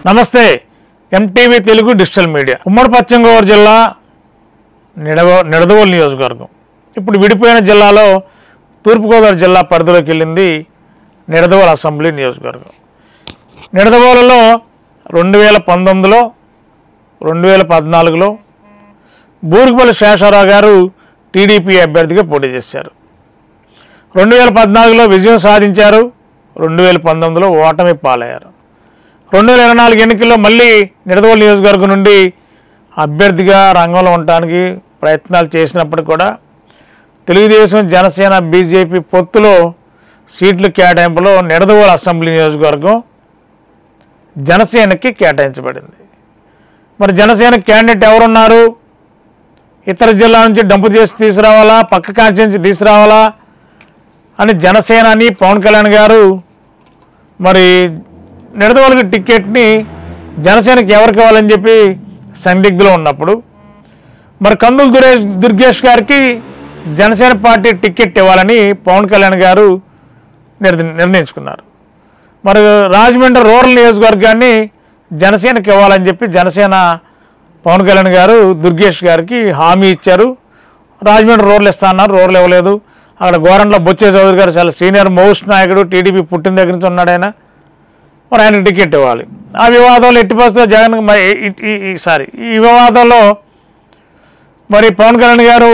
నమస్తే MTV Telugu digital media ఉమ్మడి పశ్చిమ గోదావరి జిల్లా నిడదవోలు నియోజకవర్గం ఇప్పుడు విడిపోయిన జిల్లాలో తూర్పుగోదావరి జిల్లా పరిధిలోకి వెళ్ళింది నిడదవోలు అసెంబ్లీ నియోజకవర్గం. నిడదవోలులో 2019లో 2014లో బూరుగుపల్లి శేషారావు గారు టీడీపీ అభ్యర్థిగా పోటీ చేశారు. 2014లో విజయం సాధించారు. 2019లో ఓటమి పాలయ్యారు. 2024 ఎన్నికల్లో మళ్ళీ నిడదవోలు నియోజకవర్గం నుండి అభ్యర్థిగా రంగంలో ఉండడానికి ప్రయత్నాలు చేసినప్పటికీ కూడా తెలుగుదేశం, జనసేన, బీజేపీ పొత్తులో సీట్ల కేటాయింపులో నిడదవోలు అసెంబ్లీ నియోజకవర్గం జనసేనకి కేటాయించబడింది. మరి జనసేన క్యాండిడేట్ ఎవరున్నారు? ఇతర జిల్లా నుంచి డంపు చేసి తీసుకురావాలా, పక్క కాన్స్టిట్యున్సీ తీసుకురావాలా అని జనసేనాని పవన్ కళ్యాణ్ గారు మరి నిడదవోలుకి టికెట్ని జనసేనకి ఎవరికి ఇవ్వాలని చెప్పి సందిగ్ధంలో ఉన్నప్పుడు మరి కందులు దుర్గేష్ గారికి జనసేన పార్టీ టికెట్ ఇవ్వాలని పవన్ కళ్యాణ్ గారు నిర్ణయించుకున్నారు. మరి రాజమండ్రి రూరల్ నియోజకవర్గాన్ని జనసేనకి ఇవ్వాలని చెప్పి జనసేన పవన్ కళ్యాణ్ గారు దుర్గేష్ గారికి హామీ ఇచ్చారు. రాజమండ్రి రూరల్ ఇస్తా అన్నారు, రూరల్ ఇవ్వలేదు. అక్కడ గోరంట్ల బొచ్చే చౌదరి గారు చాలా సీనియర్ మోస్ట్ నాయకుడు, టీడీపీ పుట్టిన దగ్గర నుంచి ఉన్నాడు ఆయన. మరి ఆయనకు టికెట్ ఇవ్వాలి. ఆ వివాదంలో ఎట్టి పరిస్థితుల్లో జగన్ ఈ వివాదంలో మరి పవన్ కళ్యాణ్ గారు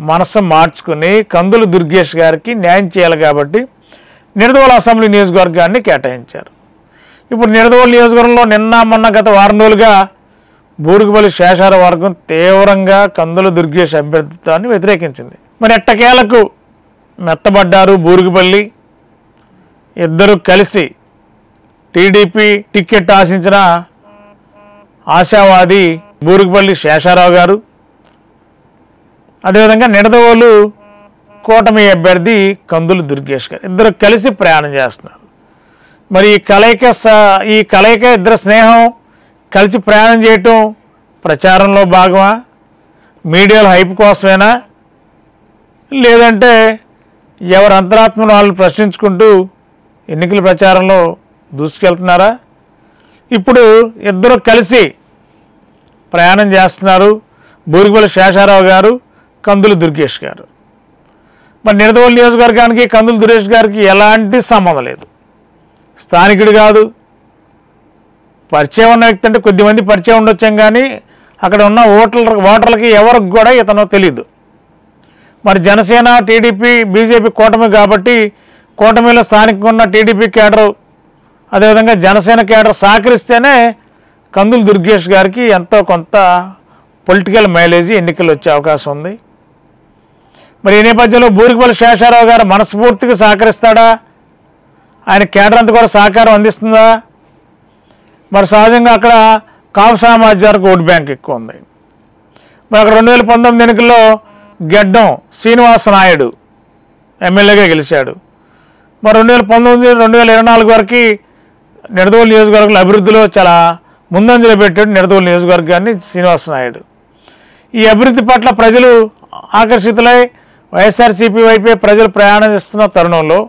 మనసు మార్చుకుని కందులు దుర్గేష్ గారికి న్యాయం చేయాలి కాబట్టి నిడదవోలు అసెంబ్లీ నియోజకవర్గాన్ని కేటాయించారు. ఇప్పుడు నిడదవోలు నియోజకవర్గంలో నిన్న మొన్న గత వారం రోజులుగా బూరుగుపల్లి శేషారావు వర్గం తీవ్రంగా కందులు దుర్గేష్ అభ్యర్థిత్వాన్ని వ్యతిరేకించింది. మరి ఎట్టకేలకు మెత్తబడ్డారు బూరుగుపల్లి. ఇద్దరు కలిసి టీడీపీ టికెట్ ఆశించిన ఆశావాది బూరుగుపల్లి శేషారావు గారు, అదేవిధంగా నిడదవోలు కూటమి అభ్యర్థి కందులు దుర్గేష్ గారు ఇద్దరు కలిసి ప్రయాణం చేస్తున్నారు. మరి ఈ కలయిక ఇద్దరు స్నేహం కలిసి ప్రయాణం చేయటం ప్రచారంలో భాగమా, మీడియాలో హైప్ కోసమేనా, లేదంటే ఎవరి అంతరాత్మను వాళ్ళు ప్రశ్నించుకుంటూ ఎన్నికల ప్రచారంలో దూసుకెళ్తున్నారా? ఇప్పుడు ఇద్దరు కలిసి ప్రయాణం చేస్తున్నారు, బూరుగుపల్లి శేషారావు గారు, కందులు దుర్గేష్ గారు. మరి నిడదవోలు నియోజకవర్గానికి కందులు దుర్గేష్ గారికి ఎలాంటి సంబంధం లేదు. స్థానికుడు కాదు, పరిచయం ఉన్న వ్యక్తి అంటే కొద్దిమంది పరిచయం ఉండొచ్చాం, కానీ అక్కడ ఉన్న ఓటర్లకి ఎవరికి కూడా ఇతను తెలీదు. మరి జనసేన, టీడీపీ, బీజేపీ కూటమి కాబట్టి కూటమిలో స్థానికంగా ఉన్న టీడీపీ కేడరు, అదేవిధంగా జనసేన కేడర్ సహకరిస్తేనే కందులు దుర్గేష్ గారికి ఎంతో కొంత పొలిటికల్ మైలేజీ ఎన్నికలు వచ్చే అవకాశం ఉంది. మరి ఈ నేపథ్యంలో బూరుగుపల్లి శేషారావు గారు మనస్ఫూర్తిగా సహకరిస్తాడా? ఆయన కేడర్ అంతా కూడా సహకారం అందిస్తుందా? మరి సహజంగా అక్కడ కాపు సామాజ్యానికి ఓటు బ్యాంక్ ఎక్కువ ఉంది. మరి అక్కడ 2019 ఎన్నికల్లో గెడ్డం శ్రీనివాస నాయుడు ఎమ్మెల్యేగా గెలిచాడు. మరి 2019, 2024 వరకు నిడదవోలు నియోజకవర్గంలో అభివృద్ధిలో చాలా ముందంజలో పెట్టాడు నిడదవోలు నియోజకవర్గాన్ని శ్రీనివాస నాయుడు. ఈ అభివృద్ధి పట్ల ప్రజలు ఆకర్షితులై వైఎస్ఆర్సీపీ వైపే ప్రజలు ప్రయాణం చేస్తున్న తరుణంలో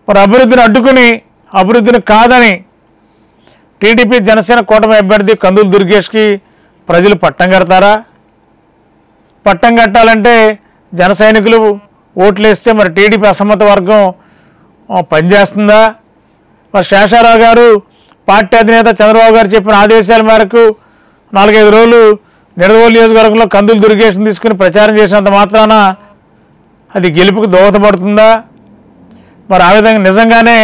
మరి అభివృద్ధిని అడ్డుకుని అభివృద్ధిని కాదని టీడీపీ, జనసేన కూటమి అభ్యర్థి కందులు దుర్గేష్కి ప్రజలు పట్టం కడతారా? పట్టం కట్టాలంటే జన సైనికులు ఓట్లు వేస్తే మరి టీడీపీ అసమ్మత వర్గం పనిచేస్తుందా? మరి శేషారావు గారు పార్టీ అధినేత చంద్రబాబు గారు చెప్పిన ఆదేశాల మేరకు 4-5 రోజులు నిడదవోలు నియోజకవర్గంలో కందులు దుర్గేష్ని తీసుకుని ప్రచారం చేసినంత మాత్రాన అది గెలుపుకు దోహదపడుతుందా? మరి ఆ విధంగా నిజంగానే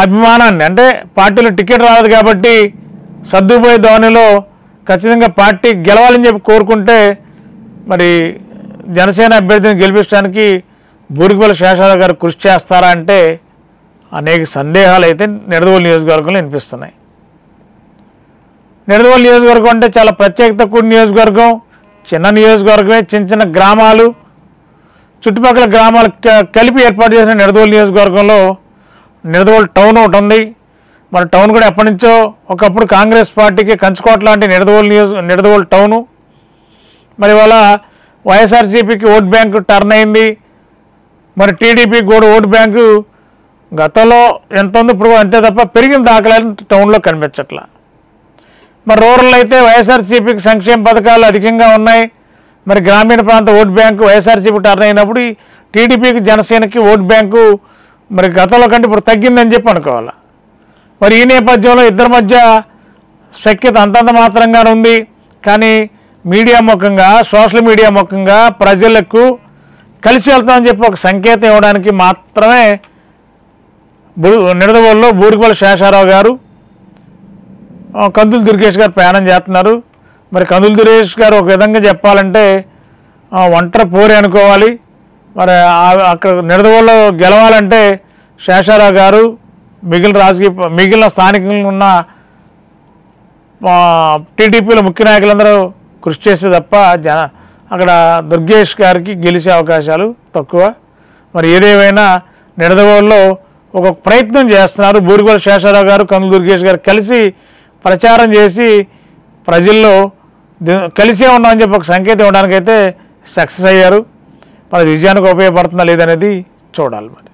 అభిమానాన్ని, అంటే పార్టీలో టికెట్ రాలేదు కాబట్టి సర్దుపోయే ధోరణిలో ఖచ్చితంగా పార్టీ గెలవాలని చెప్పి కోరుకుంటే మరి జనసేన అభ్యర్థిని గెలిపించడానికి బూరుగుపల్లి శేషారావు గారు కృషి చేస్తారా అంటే అనేక సందేహాలు అయితే నిడదవోలు నియోజకవర్గంలో వినిపిస్తున్నాయి. నిడదవోలు నియోజకవర్గం అంటే చాలా ప్రత్యేకత కూడిన నియోజకవర్గం, చిన్న నియోజకవర్గమే, చిన్న గ్రామాలు, చుట్టుపక్కల గ్రామాలు కలిపి ఏర్పాటు చేసిన నిడదవోలు నియోజకవర్గంలో నిడదవోలు టౌన్ ఒకటి ఉంది. మన టౌన్ కూడా ఎప్పటి నుంచో ఒకప్పుడు కాంగ్రెస్ పార్టీకి కంచుకోట లాంటి నిడదవోలు టౌను మరి ఇవాళ వైఎస్ఆర్సీపీకి ఓట్ బ్యాంకు టర్న్ అయింది. మరి టీడీపీకి కూడా ఓటు బ్యాంకు గతంలో ఎంత ఉంది ఇప్పుడు అంతే తప్ప పెరిగిన దాఖలాలు టౌన్లో కనిపించట్లా. మరి రూరల్ అయితే వైఎస్ఆర్సీపీకి సంక్షేమ పథకాలు అధికంగా ఉన్నాయి. మరి గ్రామీణ ప్రాంత ఓట్ బ్యాంకు వైఎస్ఆర్సీపీ టర్న్ అయినప్పుడు టీడీపీకి జనసేనకి ఓట్ బ్యాంకు మరి గతంలో కంటే ఇప్పుడు తగ్గిందని చెప్పి అనుకోవాలి. మరి ఈ నేపథ్యంలో ఇద్దరి మధ్య సఖ్యత అంతంత మాత్రంగానే ఉంది. కానీ మీడియా ముఖంగా సోషల్ మీడియా ముఖంగా ప్రజలకు కలిసి వెళ్తామని చెప్పి ఒక సంకేతం ఇవ్వడానికి మాత్రమే నిడదవోలులో బూరుగుపల్లి శేషారావు గారు, కందులు దుర్గేష్ గారు ప్రయాణం చేస్తున్నారు. మరి కందులు దుర్గేష్ గారు ఒక విధంగా చెప్పాలంటే ఒంటరి పోరే అనుకోవాలి. మరి అక్కడ నిడదవోలులో గెలవాలంటే శేషారావు గారు మిగిలిన స్థానికంగా ఉన్న టీడీపీలో ముఖ్య నాయకులందరూ కృషి చేస్తే తప్ప అక్కడ దుర్గేష్ గారికి గెలిచే అవకాశాలు తక్కువ. మరి ఏదేమైనా నిడదవోలులో ఒక ప్రయత్నం చేస్తున్నారు. బూరుగుపల్లి శేషారావు గారు, కందులు దుర్గేష్ గారు కలిసి ప్రచారం చేసి ప్రజల్లో కలిసే ఉన్నామని చెప్పి ఒక సంకేతం ఇవ్వడానికైతే సక్సెస్ అయ్యారు. మరి విజయానికి ఉపయోగపడుతుందా లేదనేది చూడాలి. మరి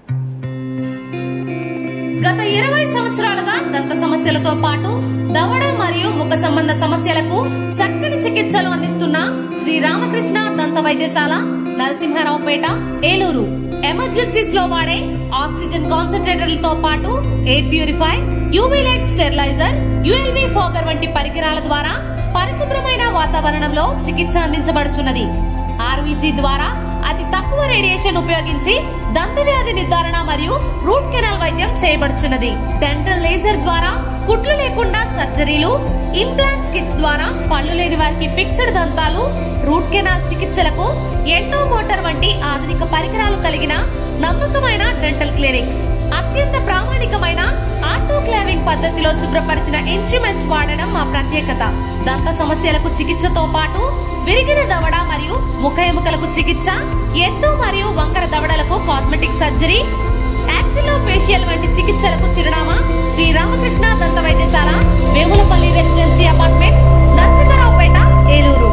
గత 20 సంవత్సరాలుగా దంత సమస్యలతో పాటు దవడ మరియు ముఖ సంబంధ సమస్యలకు చక్కని చికిత్సలు అందిస్తున్న శ్రీ రామకృష్ణ దంత వైద్యశాల, నరసింహారావుపేట, ఏలూరు. ఎమర్జెన్సీస్ లో వాడే ఆక్సిజన్ కాన్సంట్రేటర్లతో పాటు air purify, UV light steriliser, ULV fogger వంటి పరికరాల ద్వారా పరిశుభ్రమైన వాతావరణంలో చికిత్స అందించబడుచున్నది. ఆర్వీజీ ద్వారా అతి తక్కువ రేడియేషన్ ఉపయోగించి దంత వ్యాధి నిర్ధారణ మరియు రూట్ కెనాల్ వైద్యం చేయబడుచున్నది. డెంటల్ లేజర్ ద్వారా కుట్లు లేకుండా సర్జరీలు, ఇంప్లాంట్స్ కిట్స్ ద్వారా పళ్ళు లేని వారికి ఫిక్స్డ్ దంతాలు, రూట్ కెనాల్ చికిత్సలకు ఎండో మోటార్ వంటి ఆధునిక పరికరాలు కలిగిన నమ్మకమైన డెంటల్ క్లినిక్. అత్యంత ప్రామాణికమైన ఆటోక్లావింగ్ పద్ధతిలో శుభ్రపరిచిన ఇన్స్ట్రుమెంట్స్ వాడడం మా ప్రత్యేకత. దంత సమస్యలకు చికిత్సతో పాటు విరిగిన దవడ మరియు ముఖ ఎముకలకు చికిత్స, ఎత్తు మరియు వంకర దవడలకు కాస్మెటిక్ సర్జరీ, యాక్సిలోఫేషియల్ వంటి చికిత్సలకు చిరునామా శ్రీ రామకృష్ణ దంత వైద్యశాల, వేములపల్లి రెసిడెన్సీ అపార్ట్మెంట్, నరసింహారావుపేట, ఏలూరు.